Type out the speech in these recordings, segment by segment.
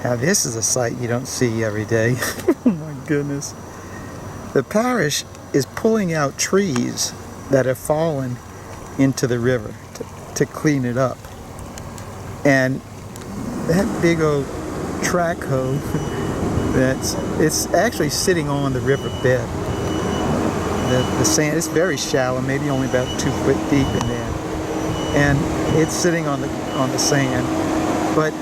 Now this is a sight you don't see every day. Oh my goodness. The parish is pulling out trees that have fallen into the river to clean it up. And that big old track hoe, it's actually sitting on the river bed. The sand is very shallow, maybe only about 2 foot deep in there. And it's sitting on the sand. But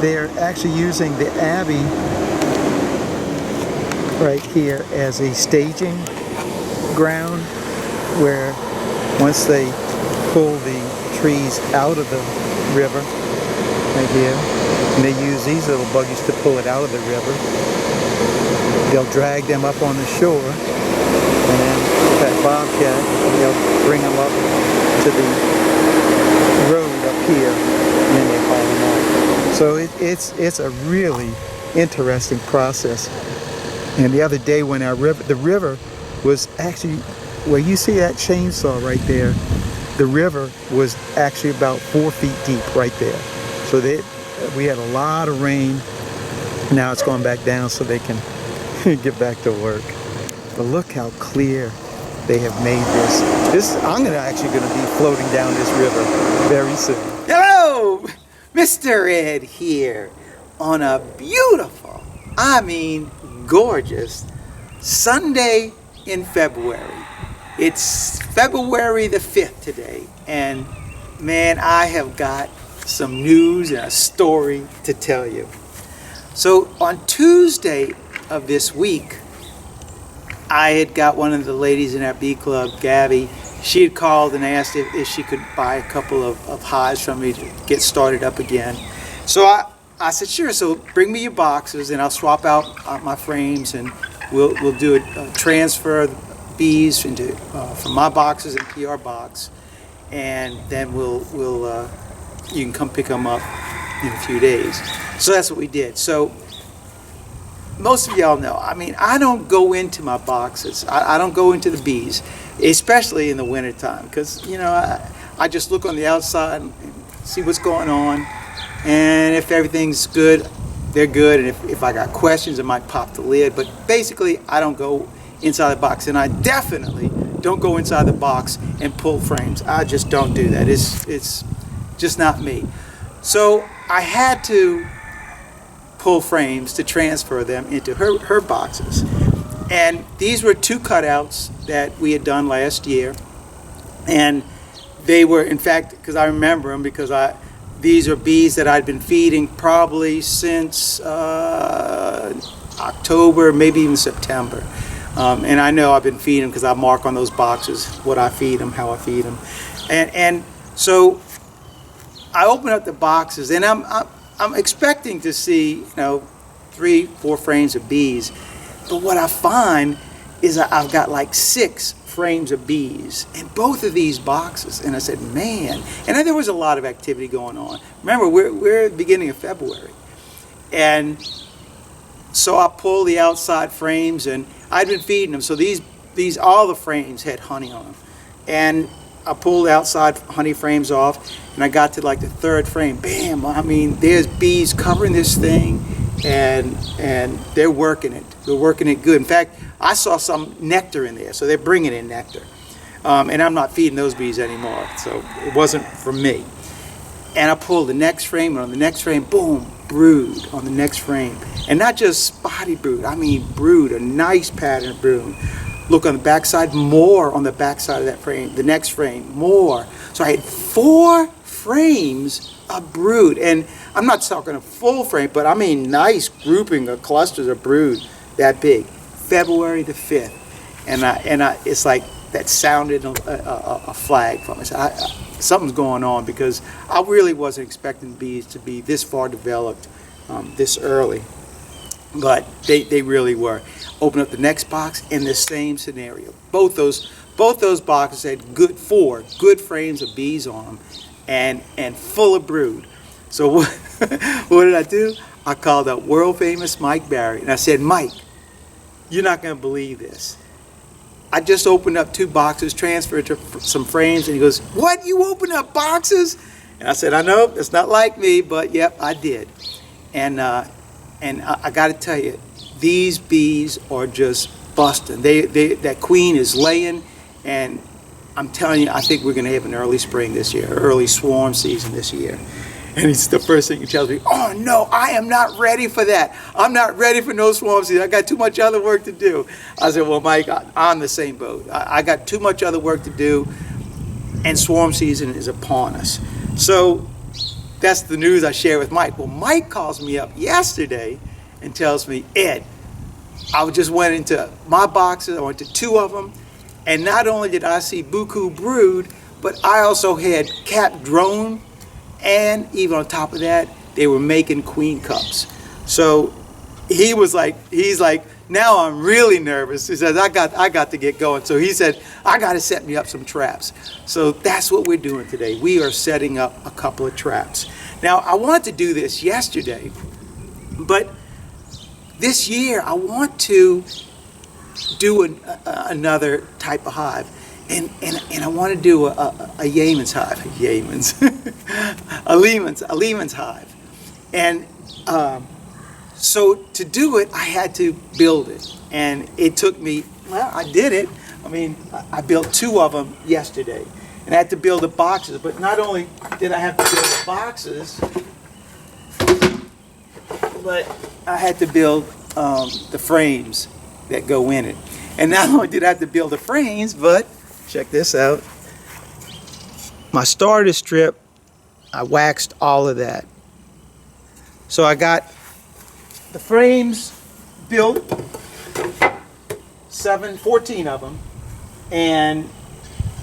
they're actually using the Abbey right here as a staging ground, where once they pull the trees out of the river right here, and they use these little buggies to pull it out of the river, they'll drag them up on the shore, and then with that bobcat, they'll bring them up to the road up here, and then they haul them off. So it's a really interesting process. And the other day when the river was actually, where you see that chainsaw right there, the river was actually about 4 feet deep right there. So we had a lot of rain. Now it's going back down so they can get back to work. But look how clear they have made this. I'm actually going to be floating down this river very soon. Hello, Mr. Ed here on a beautiful, gorgeous Sunday in February. It's February the 5th today, and man, I have got some news and a story to tell you. So on Tuesday of this week, I had got one of the ladies in our bee club, Abbey. She had called and asked if she could buy a couple of hives from me to get started up again. So I said, sure, so bring me your boxes and I'll swap out my frames, and we'll do a transfer of bees into from my boxes into your box, and then you can come pick them up in a few days. So that's what we did. So most of y'all know, I don't go into my boxes. I don't go into the bees, especially in the wintertime, because, I just look on the outside and see what's going on. And if everything's good, they're good. And if I got questions, I might pop the lid. But basically, I don't go inside the box. And I definitely don't go inside the box and pull frames. I just don't do that. It's just not me. So I had to pull frames to transfer them into her boxes. And these were 2 cutouts that we had done last year. And they were, in fact, because I remember them, because these are bees that I'd been feeding probably since October, maybe even September. And I know I've been feeding them because I mark on those boxes what I feed them, how I feed them. And so I open up the boxes, and I'm expecting to see, 3-4 frames of bees. But what I find is I've got like 6 frames of bees in both of these boxes. And I said, man. And then there was a lot of activity going on. Remember, we're at the beginning of February. And so I pull the outside frames, and I'd been feeding them. So all the frames had honey on them. And I pulled the outside honey frames off, and I got to like the 3rd frame. Bam! There's bees covering this thing, and they're working it. They're working it good. In fact, I saw some nectar in there, so they're bringing in nectar. And I'm not feeding those bees anymore, so it wasn't for me. And I pulled the next frame, and on the next frame, boom, brood on the next frame. And not just spotty brood, brood, a nice pattern of brood. Look on the backside, more on the backside of that frame. The next frame, more. So I had 4 frames of brood. And I'm not talking a full frame, but nice grouping of clusters of brood that big. February the 5th. And it's like that sounded a flag for me. So something's going on, because I really wasn't expecting bees to be this far developed this early. But they really were. Open up the next box, in the same scenario. Both those boxes had 4 good frames of bees on them, and full of brood. So what did I do? I called up world famous Mike Barry, and I said, Mike, you're not going to believe this. I just opened up 2 boxes, transferred to some frames, and he goes, what? You opened up boxes? And I said, I know, it's not like me, but yep, I did. I got to tell you, these bees are just busting. That queen is laying, and I'm telling you, I think we're going to have an early spring this year, early swarm season this year. And it's the first thing he tells me, oh no, I am not ready for that. I'm not ready for no swarm season. I got too much other work to do. I said, well, Mike, I'm the same boat. I got too much other work to do, and swarm season is upon us. So that's the news I share with Mike. Well, Mike calls me up yesterday and tells me, Ed, I just went into my boxes. I went to 2 of them, and not only did I see buku brood, but I also had cap drone, and even on top of that, they were making queen cups. So he's like, now I'm really nervous. He says, I got to get going. So he said, I got to set me up some traps. So that's what we're doing today. We are setting up a couple of traps. Now, I wanted to do this yesterday, but this year I want to do another type of hive. And I want to do a Yemen's hive, a Lehman's hive. And so to do it, I had to build it. And it took me, well, I did it. I mean, I built 2 of them yesterday. And I had to build the boxes. But not only did I have to build the boxes, but I had to build the frames that go in it. And not only did I have to build the frames, but check this out. My starter strip, I waxed all of that. So I got the frames built, 14 of them, and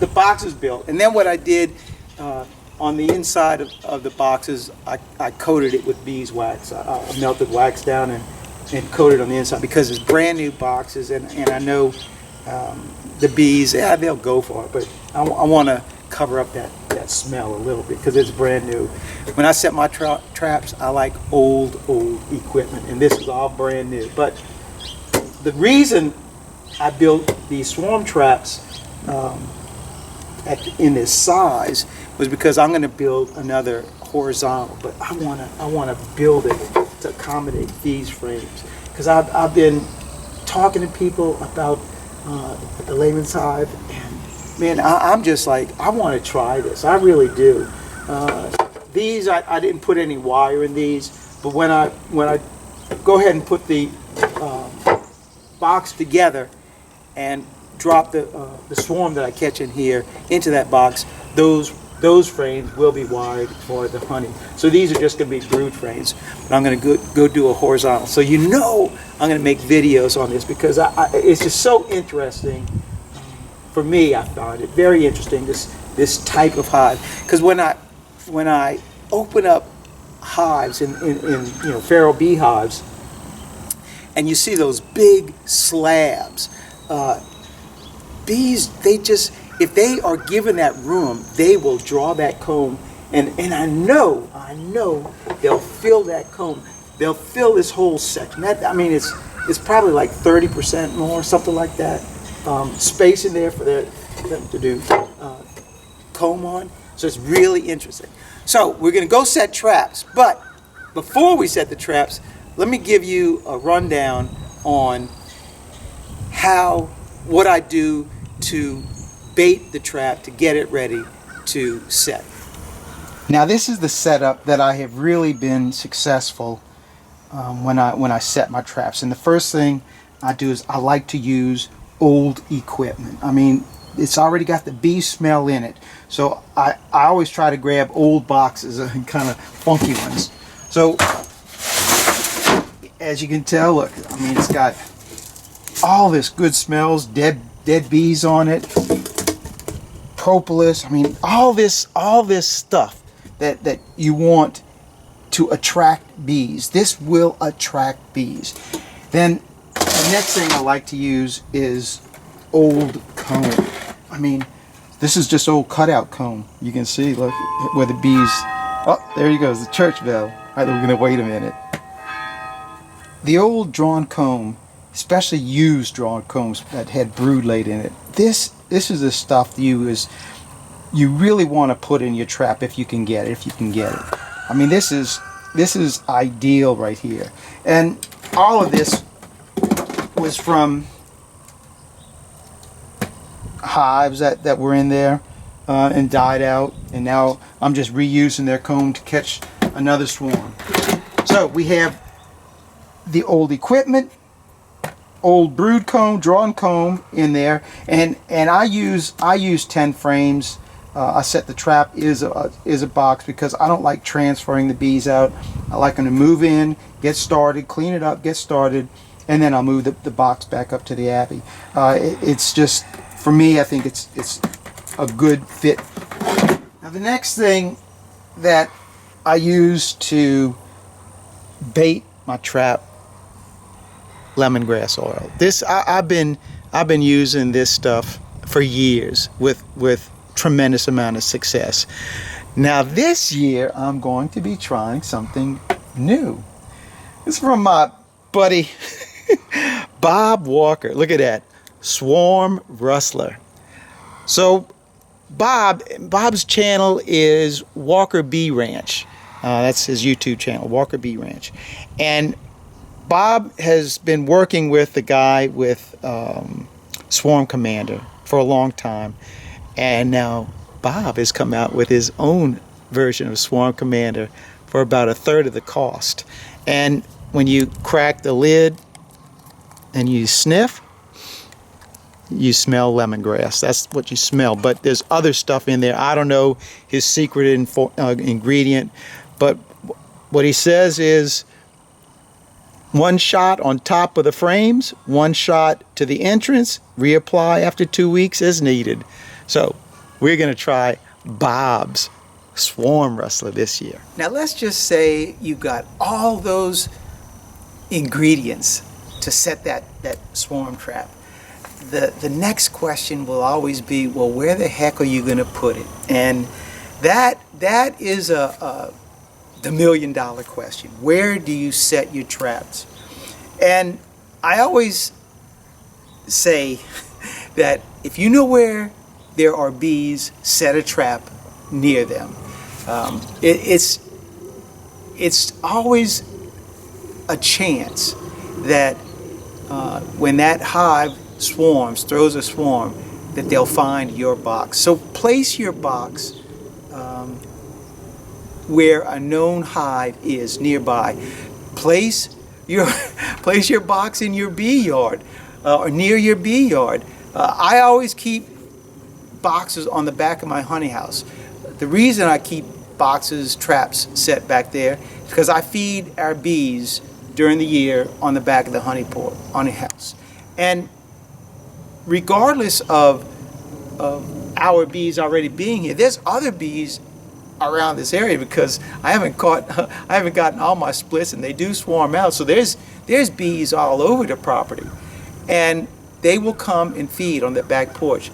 the boxes built. And then what I did on the inside of the boxes, I coated it with beeswax. I melted wax down and coated on the inside because it's brand new boxes, and I know the bees, yeah, they'll go for it, but I want to cover up that smell a little bit because it's brand new. When I set my traps, I like old equipment, and this is all brand new. But the reason I built these swarm traps in this size was because I'm going to build another horizontal, but I want to build it to accommodate these frames because I've been talking to people about the Lehman's hive, and man, I'm just like, I want to try this. I really do. These I didn't put any wire in these, but when I go ahead and put the box together and drop the swarm that I catch in here into that box, those frames will be wired for the honey. So these are just going to be brood frames, but I'm going to go do a horizontal. So you know I'm going to make videos on this because it's just so interesting. For me, I found it very interesting, this type of hive. Because when I open up hives in feral bee hives, and you see those big slabs, bees, if they are given that room, they will draw that comb, and I know they'll fill that comb. They'll fill this whole section. It's probably like 30% more, something like that, space in there for them to do comb on. So it's really interesting. So we're going to go set traps, but before we set the traps, let me give you a rundown on what I do to bait the trap to get it ready to set. Now this is the setup that I have really been successful when I set my traps. And the first thing I do is I like to use old equipment. I mean, it's already got the bee smell in it. So I always try to grab old boxes and kind of funky ones. So as you can tell, look, I mean, it's got all this good smells, dead bees on it, propolis. I mean, all this stuff that you want to attract bees. This will attract bees. Then the next thing I like to use is old comb. I mean, this is just old cutout comb. You can see, look, where the bees, oh, there he goes, the church bell. All right, we're gonna wait a minute. The old drawn comb, especially used drawn combs that had brood laid in it, this is the stuff you really want to put in your trap if you can get it. I mean, this is this is ideal right here. And all of this was from hives that were in there and died out, and now I'm just reusing their comb to catch another swarm. So we have the old equipment, old brood comb, drawn comb in there, and I use 10 frames. I set the trap is a box because I don't like transferring the bees out. I like them to move in, get started, clean it up, get started, and then I'll move the box back up to the Abbey. It's just, for me, I think it's a good fit. Now the next thing that I use to bait my trap, lemongrass oil. This I've been using this stuff for years with tremendous amount of success. Now this year I'm going to be trying something new. It's from my buddy Bob Walker. Look at that, Swarm Rustler. So Bob's channel is Walker Bee Ranch. That's his YouTube channel, Walker Bee Ranch. And Bob has been working with the guy with Swarm Commander for a long time. And now Bob has come out with his own version of Swarm Commander for about 1/3 of the cost. And when you crack the lid and you sniff, you smell lemongrass. That's what you smell. But there's other stuff in there. I don't know his secret ingredient, but what he says is 1 shot on top of the frames, 1 shot to the entrance, reapply after 2 weeks as needed. So we're going to try Bob's Swarm Rustler this year. Now let's just say you got all those ingredients to set that swarm trap. The next question will always be, well, where the heck are you going to put it? And that is the $1 million question. Where do you set your traps? And I always say that if you know where there are bees, set a trap near them. It's always a chance that when that hive throws a swarm, that they'll find your box. So place your box where a known hive is nearby. Place your box in your bee yard or near your bee yard. I always keep boxes on the back of my honey house. The reason I keep boxes, traps set back there is because I feed our bees during the year on the back of the honey house. And regardless of our bees already being here, there's other bees around this area because I haven't gotten all my splits, and they do swarm out. So there's bees all over the property, and they will come and feed on the back porch.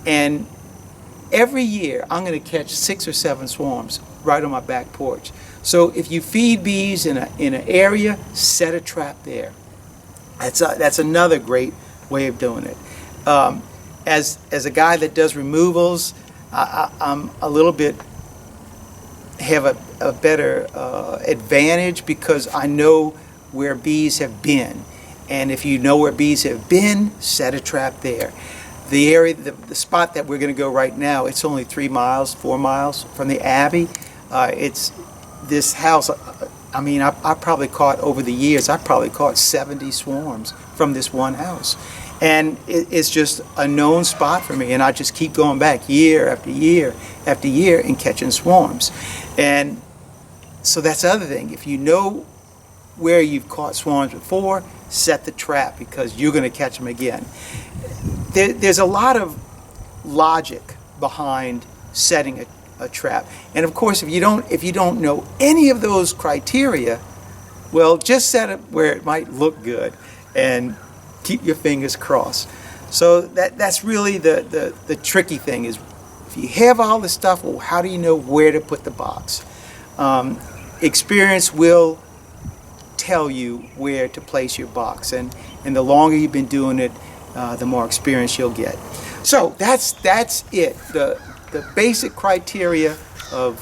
And every year I'm going to catch 6 or 7 swarms right on my back porch. So if you feed bees in an area, set a trap there. That's another great way of doing it. As a guy that does removals, I'm a little bit have a better advantage because I know where bees have been. And if you know where bees have been, set a trap there. The area, the spot that we're going to go right now, it's only 4 miles from the Abbey. It's this house. I mean, I probably caught over the years, I probably caught 70 swarms from this one house. And it's just a known spot for me, and I just keep going back year after year after year and catching swarms. And so that's the other thing. If you know where you've caught swarms before, set the trap because you're going to catch them again. There's a lot of logic behind setting a trap, and of course, if you don't know any of those criteria, well, just set it where it might look good and keep your fingers crossed. So that's really the tricky thing is, if you have all this stuff, well, how do you know where to put the box? Experience will tell you where to place your box, and the longer you've been doing it, the more experience you'll get. So that's it. The basic criteria of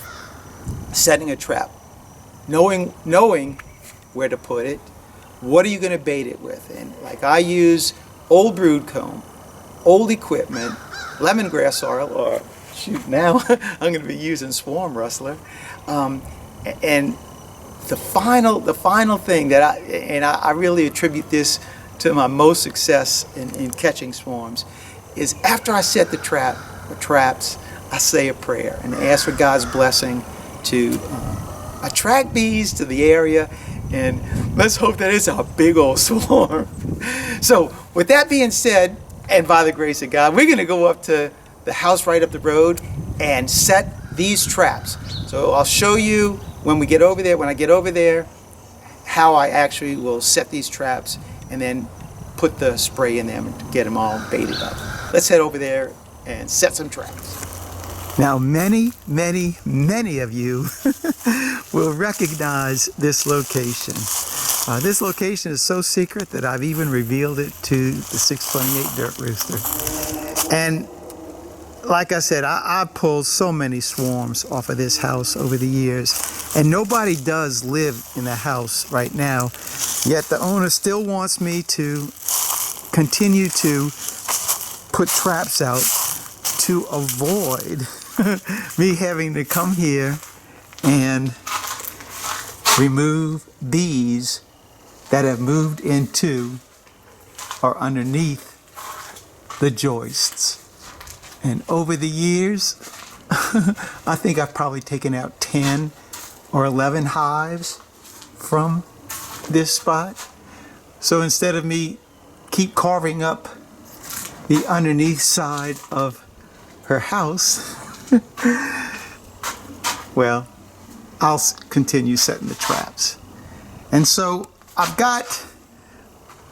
setting a trap. knowing where to put it. What are you going to bait it with? And like I use old brood comb, old equipment, lemongrass oil, or shoot, now I'm going to be using swarm rustler. And the final thing that I really attribute this to my most success in catching swarms is after I set the traps, I say a prayer and ask for God's blessing to attract bees to the area, and let's hope that it's a big old swarm. So with that being said, and by the grace of God, we're going to go up to the house right up the road and set these traps. So I'll show you when I get over there, how I actually will set these traps and then put the spray in them and get them all baited up. Let's head over there and set some traps. Now many of you will recognize this location. This location is so secret that I've even revealed it to the 628 Dirt Rooster. And like I said, I pulled so many swarms off of this house over the years, and nobody does live in the house right now, yet the owner still wants me to continue to put traps out to avoid me having to come here and remove bees that have moved into or underneath the joists. And over the years, I think I've probably taken out 10 or 11 hives from this spot. So instead of me keep carving up the underneath side of her house, well, I'll continue setting the traps. And so I've got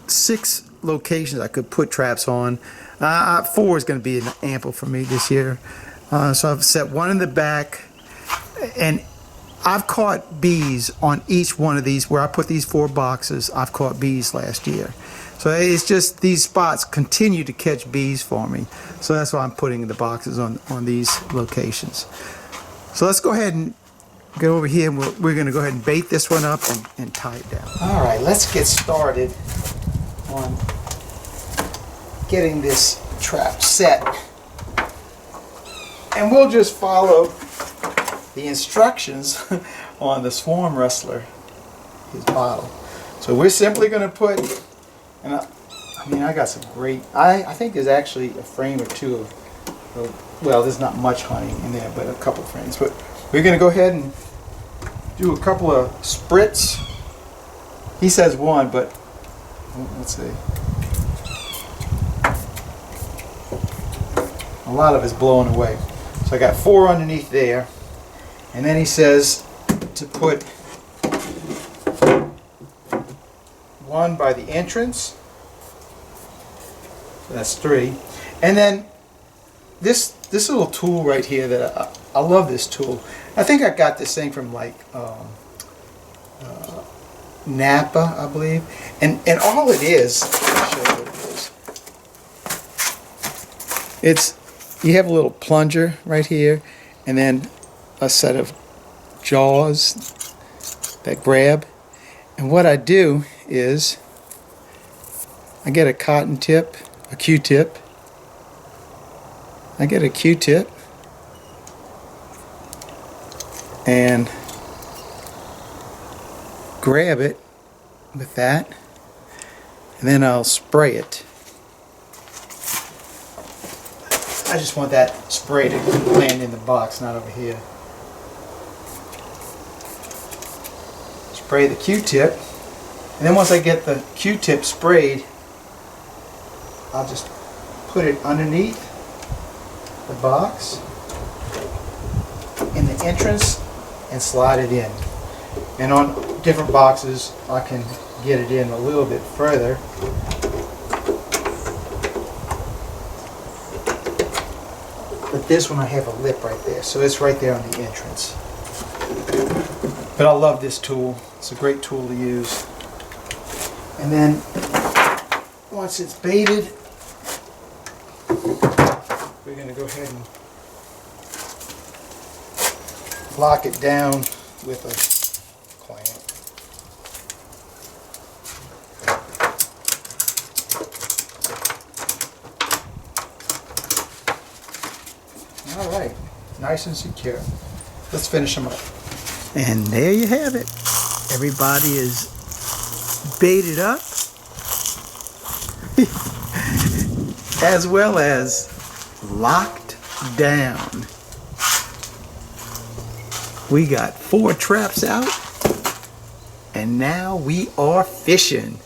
6 locations I could put traps on. 4 is going to be ample for me this year. So I've set one in the back, and I've caught bees on each one of these. Where I put these 4 boxes, I've caught bees last year. So it's just these spots continue to catch bees for me. So that's why I'm putting the boxes on these locations. So let's go ahead and go over here, and we're going to go ahead and bait this one up and tie it down. All right, let's get started on getting this trap set. And we'll just follow the instructions on the Swarm Rustler, his bottle. So we're simply going to put, and I got some great, I think there's actually a frame or 2 of, well, there's not much honey in there, but a couple frames. But we're going to go ahead and do a couple of spritz. He says 1, but let's see. A lot of it's blowing away. So I got 4 underneath there. And then he says to put 1 by the entrance. So that's 3. And then this little tool right here that I love this tool. I think I got this thing from like Napa, I believe. And all it is, I'll show you what it is. You have a little plunger right here, and then a set of jaws that grab. And what I do is I get a cotton tip, a Q-tip. I get a Q-tip and grab it with that, and then I'll spray it. I just want that spray to land in the box, not over here. Spray the Q-tip, and then once I get the Q-tip sprayed, I'll just put it underneath the box in the entrance and slide it in. And on different boxes, I can get it in a little bit further. But this one I have a lip right there, so it's right there on the entrance. But I love this tool. It's a great tool to use. And then once it's baited, we're going to go ahead and lock it down with a nice and secure. Let's finish them up. And there you have it. Everybody is baited up, as well as locked down. We got 4 traps out, and now we are fishing.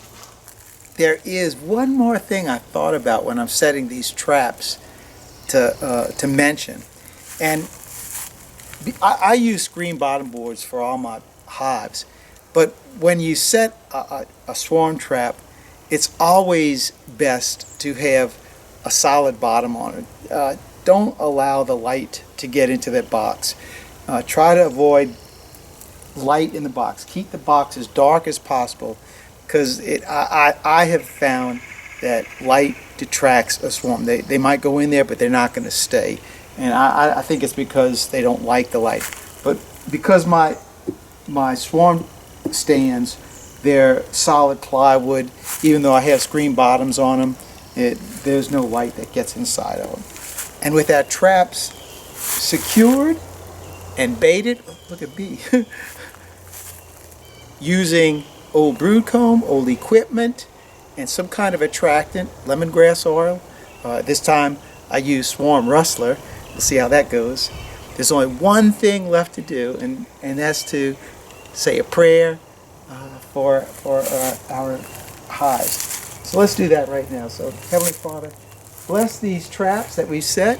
There is one more thing I thought about when I'm setting these traps to mention, and I use screen bottom boards for all my hives, but when you set a swarm trap, it's always best to have a solid bottom on it. Don't allow the light to get into that box. Try to avoid light in the box. Keep the box as dark as possible, because I have found that light detracts a swarm. They might go in there, but they're not going to stay. And I think it's because they don't like the light. But because my swarm stands, they're solid plywood, even though I have screen bottoms on them, there's no light that gets inside of them. And with our traps secured and baited, look at Bee, using old brood comb, old equipment, and some kind of attractant, lemongrass oil. This time I use Swarm Rustler. We'll see how that goes. There's only one thing left to do, and that's to say a prayer for our hives. So let's do that right now. So Heavenly Father, bless these traps that we set.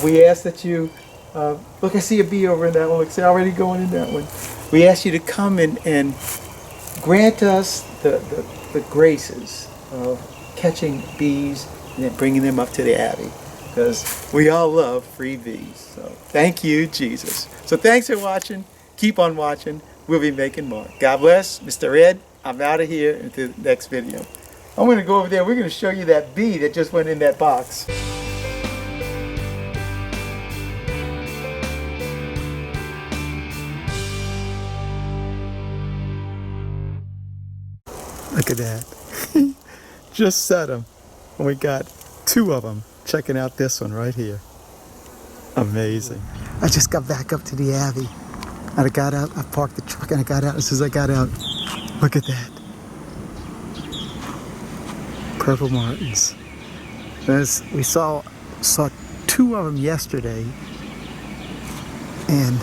We ask that you, look, I see a bee over in that one. It's already going in that one. We ask you to come and grant us the graces of catching bees and then bringing them up to the Abbey, because we all love free bees. So thank you, Jesus. So thanks for watching. Keep on watching. We'll be making more. God bless. Mr. Ed, I'm out of here until the next video. I'm going to go over there. We're going to show you that bee that just went in that box. Look at that. Just set them. And we got 2 of them checking out this one right here. Amazing. I just got back up to the Abbey. I got out, I parked the truck and I got out. As soon as I got out, look at that. Purple martins. We saw 2 of them yesterday, and